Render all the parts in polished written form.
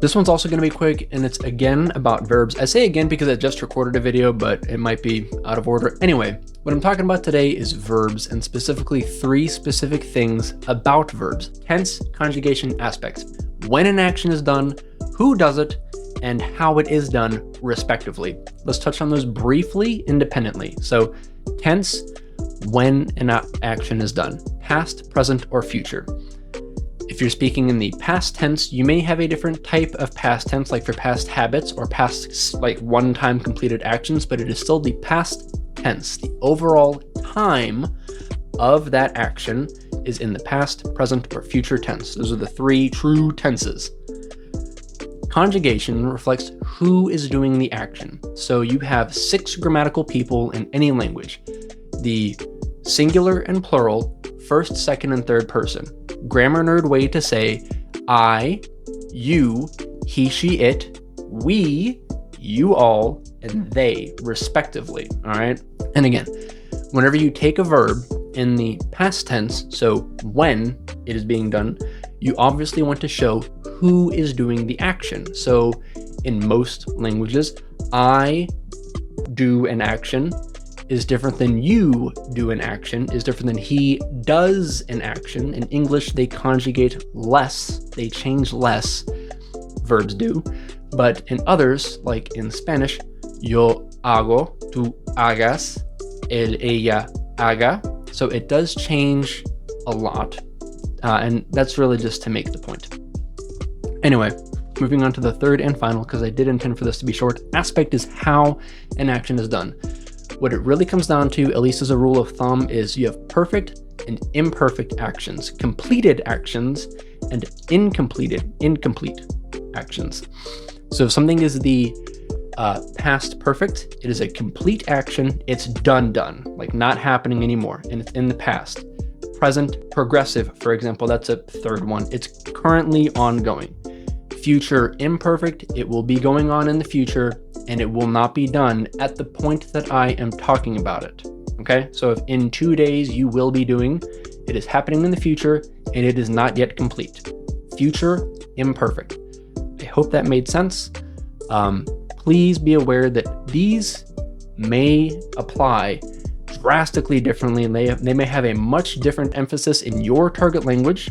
This one's also going to be quick, and it's again about verbs. I say again because I just recorded a video, but it might be out of order. Anyway, what I'm talking about today is verbs, and specifically 3 specific things about verbs: tense, conjugation, aspects. When an action is done, who does it, and how it is done, respectively. Let's touch on those briefly independently. So, tense, when an action is done: past, present, or future. If you're speaking in the past tense, you may have a different type of past tense, like for past habits or past like one-time completed actions, but it is still the past tense. The overall time of that action is in the past, present, or future tense. Those are the 3 true tenses. Conjugation reflects who is doing the action. So you have 6 grammatical people in any language: the singular and plural, first, second, and third person. Grammar nerd way to say I, you, he, she, it, we, you all, and they, respectively. All right. And again, whenever you take a verb in the past tense, so when it is being done, you obviously want to show who is doing the action. So in most languages, I do an action is different than you do an action, is different than he does an action. In English, they conjugate less, they change less, verbs do. But in others, like in Spanish, yo hago, tú hagas, él, ella, haga. So it does change a lot. And that's really just to make the point. Anyway, moving on to the third and final, because I did intend for this to be short. Aspect is how an action is done. What it really comes down to, at least as a rule of thumb, is you have perfect and imperfect actions, completed actions, and incomplete actions. So if something is the past perfect, it is a complete action. It's done, like not happening anymore, and it's in the past. Present, progressive, for example, that's a third one. It's currently ongoing. Future, imperfect, it will be going on in the future, and it will not be done at the point that I am talking about it. Okay, so if in 2 days you will be doing, it is happening in the future and it is not yet complete. Future, imperfect. I hope that made sense. Please be aware that these may apply drastically differently. They may have a much different emphasis in your target language.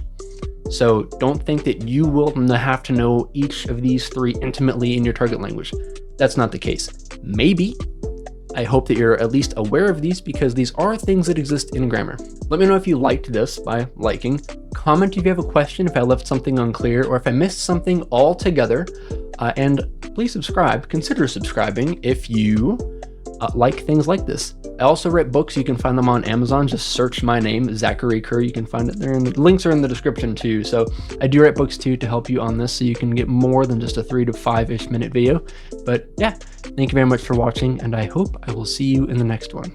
So don't think that you will have to know each of these 3 intimately in your target language. That's not the case. Maybe. I hope that you're at least aware of these, because these are things that exist in grammar. Let me know if you liked this by liking. Comment if you have a question, if I left something unclear, or if I missed something altogether. And please subscribe. Consider subscribing if you like things like this. I also write books. You can find them on Amazon. Just search my name, Zachary Kerr. You can find it there, and the links are in the description too. So I do write books too to help you on this, so you can get more than just a 3 to 5-ish minute video. But yeah, thank you very much for watching, and I hope I will see you in the next one.